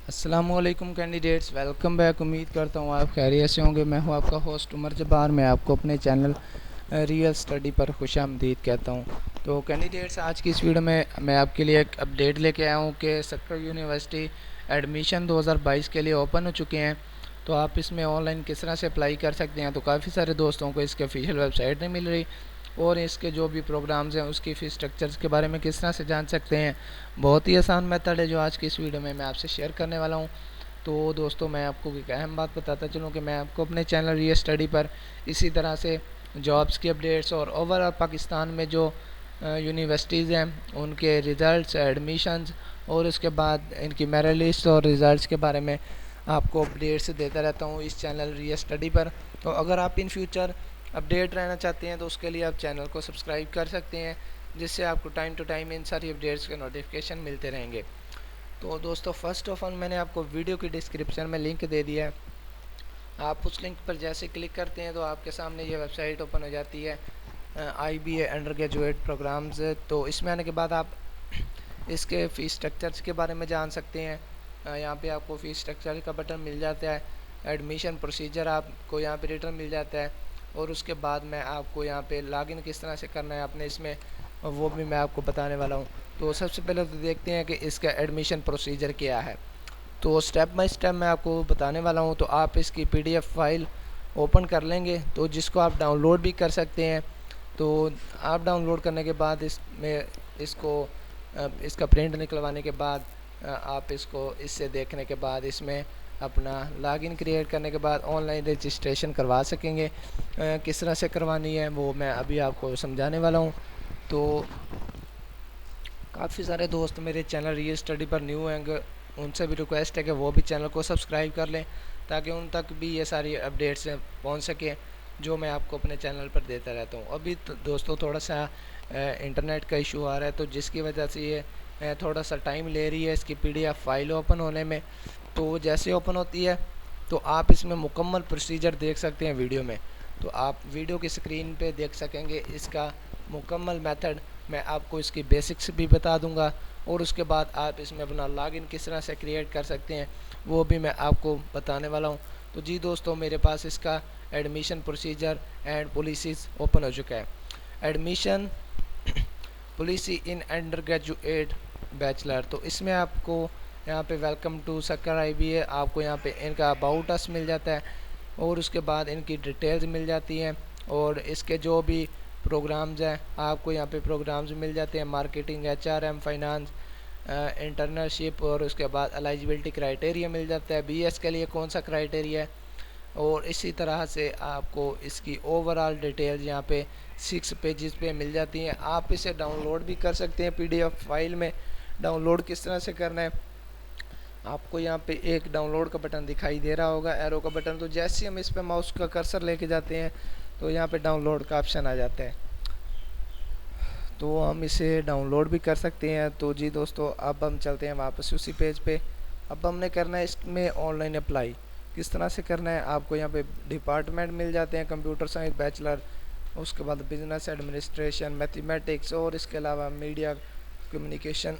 अस्सलामुअलैकुम candidates, welcome back. उम्मीद करता हूँ आप खैरियत से होंगे। मैं हूँ आपका होस्ट उमर जब्बार। मैं आपको अपने चैनल रियल स्टडी पर खुशामदीद कहता हूँ। तो कैंडिडेट्स, आज की इस वीडियो में मैं आपके लिए एक अपडेट लेके आया हूँ कि सक्कर यूनिवर्सिटी एडमिशन 2022 के लिए ओपन हो चुके हैं। तो आप इसमें ऑनलाइन किस तरह से अप्लाई कर सकते हैं। तो काफ़ी सारे दोस्तों को इसकी ऑफिशियल वेबसाइट नहीं मिल रही और इसके जो भी प्रोग्राम्स हैं उसकी फ़ीस स्ट्रक्चर्स के बारे में किस तरह से जान सकते हैं। बहुत ही आसान मेथड है जो आज की इस वीडियो में मैं आपसे शेयर करने वाला हूँ। तो दोस्तों, मैं आपको एक अहम बात बताता चलूँ कि मैं आपको अपने चैनल रियल स्टडी पर इसी तरह से जॉब्स की अपडेट्स और ओवरऑल पाकिस्तान में जो यूनिवर्सिटीज़ हैं उनके रिज़ल्ट्स, एडमिशन्स और उसके बाद इनकी मेरिट लिस्ट और रिज़ल्ट्स के बारे में आपको अपडेट्स देता रहता हूँ इस चैनल रियल स्टडी पर। तो अगर आप इन फ्यूचर अपडेट रहना चाहते हैं तो उसके लिए आप चैनल को सब्सक्राइब कर सकते हैं, जिससे आपको टाइम टू टाइम इन सारी अपडेट्स के नोटिफिकेशन मिलते रहेंगे। तो दोस्तों, फर्स्ट ऑफ ऑल मैंने आपको वीडियो की डिस्क्रिप्शन में लिंक दे दिया है। आप उस लिंक पर जैसे क्लिक करते हैं तो आपके सामने ये वेबसाइट ओपन हो जाती है, IBA अंडर ग्रेजुएट प्रोग्राम्स। तो इसमें आने के बाद आप इसके फ़ीस स्ट्रक्चर्स के बारे में जान सकते हैं। यहाँ पे आपको फ़ीस स्ट्रक्चर का बटन मिल जाता है। एडमिशन प्रोसीजर आपको यहाँ पे रिटर्न मिल जाता है और उसके बाद मैं आपको यहाँ पे लॉगिन किस तरह से करना है अपने इसमें, वो भी मैं आपको बताने वाला हूँ। तो सबसे पहले तो देखते हैं कि इसका एडमिशन प्रोसीजर क्या है। तो स्टेप बाय स्टेप मैं आपको बताने वाला हूँ। तो आप इसकी PDF फाइल ओपन कर लेंगे, तो जिसको आप डाउनलोड भी कर सकते हैं। तो आप डाउनलोड करने के बाद इसमें इसका प्रिंट निकलवाने के बाद आप इसको इससे देखने के बाद इसमें अपना लॉगिन क्रिएट करने के बाद ऑनलाइन रजिस्ट्रेशन करवा सकेंगे। किस तरह से करवानी है वो मैं अभी आपको समझाने वाला हूँ। तो काफ़ी सारे दोस्त मेरे चैनल रियल स्टडी पर न्यू हैं, उनसे भी रिक्वेस्ट है कि वो भी चैनल को सब्सक्राइब कर लें ताकि उन तक भी ये सारी अपडेट्स पहुंच सके जो मैं आपको अपने चैनल पर देता रहता हूं। अभी तो दोस्तों थोड़ा सा इंटरनेट का इशू आ रहा है, तो जिसकी वजह से ये थोड़ा सा टाइम ले रही है इसकी PDF फाइल ओपन होने में। तो जैसे ओपन होती है तो आप इसमें मुकम्मल प्रोसीजर देख सकते हैं वीडियो में। तो आप वीडियो की स्क्रीन पे देख सकेंगे इसका मुकम्मल मेथड। मैं आपको इसकी बेसिक्स भी बता दूंगा और उसके बाद आप इसमें अपना लॉगिन किस तरह से क्रिएट कर सकते हैं वो भी मैं आपको बताने वाला हूं। तो जी दोस्तों, मेरे पास इसका admission procedure and policies open हो चुका है। Admission policy in under graduate bachelor, तो इसमें आपको यहाँ पे वेलकम टू सक्कर IBA, आपको यहाँ पे इनका अबाउट अस मिल जाता है और उसके बाद इनकी डिटेल्स मिल जाती हैं और इसके जो भी प्रोग्राम्स हैं आपको यहाँ पे प्रोग्राम्स मिल जाते हैं। मार्केटिंग, HRM, फाइनेंस, इंटर्नशिप और उसके बाद एलिजिबिलिटी क्राइटेरिया मिल जाता है। BS के लिए कौन सा क्राइटेरिया है और इसी तरह से आपको इसकी ओवरऑल डिटेल्स यहाँ पे 6 पेजेस पे मिल जाती हैं। आप इसे डाउनलोड भी कर सकते हैं PDF फाइल में। डाउनलोड किस तरह से करना है, आपको यहाँ पे एक डाउनलोड का बटन दिखाई दे रहा होगा, एरो का बटन। तो जैसे ही हम इस पे माउस का कर्सर लेके जाते हैं तो यहाँ पे डाउनलोड का ऑप्शन आ जाता है, तो हम इसे डाउनलोड भी कर सकते हैं। तो जी दोस्तों, अब हम चलते हैं वापस उसी पेज पे। अब हमने करना है इसमें ऑनलाइन अप्लाई किस तरह से करना है। आपको यहाँ पे डिपार्टमेंट मिल जाते हैं, कंप्यूटर साइंस बैचलर, उसके बाद बिजनेस एडमिनिस्ट्रेशन, मैथमेटिक्स और इसके अलावा मीडिया कम्युनिकेशन।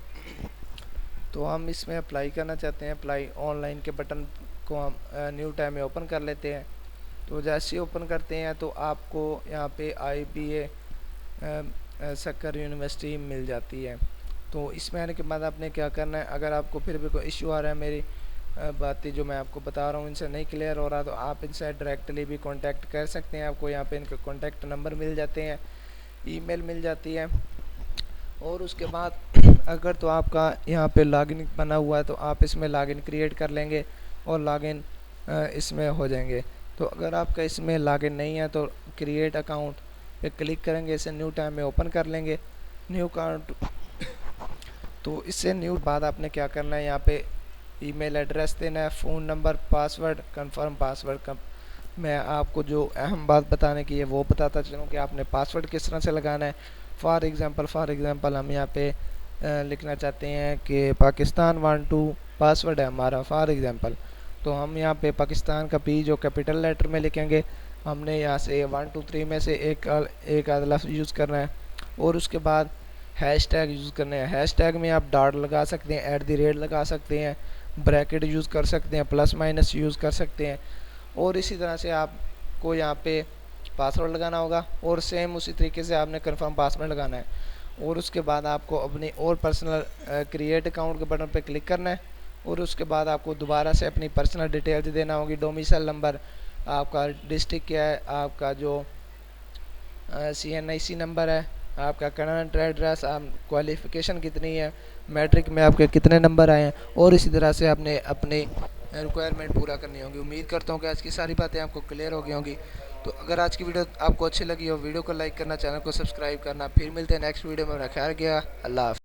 तो हम इसमें अप्लाई करना चाहते हैं। अप्लाई ऑनलाइन के बटन को हम न्यू टैब में ओपन कर लेते हैं। तो जैसे ही ओपन करते हैं तो आपको यहाँ पे IBA सक्कर यूनिवर्सिटी मिल जाती है। तो इसमें आने के बाद आपने क्या करना है, अगर आपको फिर भी कोई इशू आ रहा है, मेरी बातें जो मैं आपको बता रहा हूँ इनसे नहीं क्लियर हो रहा, तो आप इनसे डायरेक्टली भी कांटेक्ट कर सकते हैं। आपको यहाँ पे इनके कांटेक्ट नंबर मिल जाते हैं, ईमेल मिल जाती है और उसके बाद अगर तो आपका यहाँ पे लॉगिन बना हुआ है तो आप इसमें लॉगिन क्रिएट कर लेंगे और लॉगिन इसमें हो जाएंगे। तो अगर आपका इसमें लॉगिन नहीं है तो क्रिएट अकाउंट पे क्लिक करेंगे, इसे न्यू टाइम में ओपन कर लेंगे, न्यू अकाउंट। तो इससे न्यू बाद आपने क्या करना है, यहाँ पे ईमेल एड्रेस देना है, phone number, password, confirm password. मैं आपको जो अहम बात बताने की है वो बताता चलूँ कि आपने पासवर्ड किस तरह से लगाना है। फॉर एग्ज़ाम्पल हम यहाँ पे लिखना चाहते हैं कि पाकिस्तान 12 पासवर्ड है हमारा, फॉर एग्ज़ाम्पल। तो हम यहाँ पे पाकिस्तान का P जो कैपिटल लेटर में लिखेंगे, हमने यहाँ से 1 2 3 में से एक आधा लफ्ज़ यूज़ करना है और उसके बाद हैश टैग यूज़ करना है। हैश टैग में आप डॉट लगा सकते हैं, @ लगा सकते हैं, ब्रैकेट यूज़ कर सकते हैं, प्लस माइनस यूज़ कर सकते हैं। और इसी तरह से आपको यहाँ पे पासवर्ड लगाना होगा और सेम उसी तरीके से आपने कंफर्म पासवर्ड लगाना है। और उसके बाद आपको अपनी और पर्सनल क्रिएट अकाउंट के बटन पे क्लिक करना है और उसके बाद आपको दोबारा से अपनी पर्सनल डिटेल्स देना होगी, डोमिसाइल नंबर, आपका डिस्ट्रिक्ट क्या है, आपका जो CNIC नंबर है, आपका करंट एड्रेस, आप क्वालिफ़िकेशन कितनी है, मैट्रिक में आपके कितने नंबर आए हैं, और इसी तरह से आपने अपनी रिक्वायरमेंट पूरा करनी होगी। उम्मीद करता हूँ कि आज की सारी बातें आपको क्लियर हो गई होंगी। तो अगर आज की वीडियो आपको अच्छी लगी हो, वीडियो को लाइक करना, चैनल को सब्सक्राइब करना। फिर मिलते हैं नेक्स्ट वीडियो में। मेरा ख्याल रखिएगा। अल्लाह हाफ़िज़।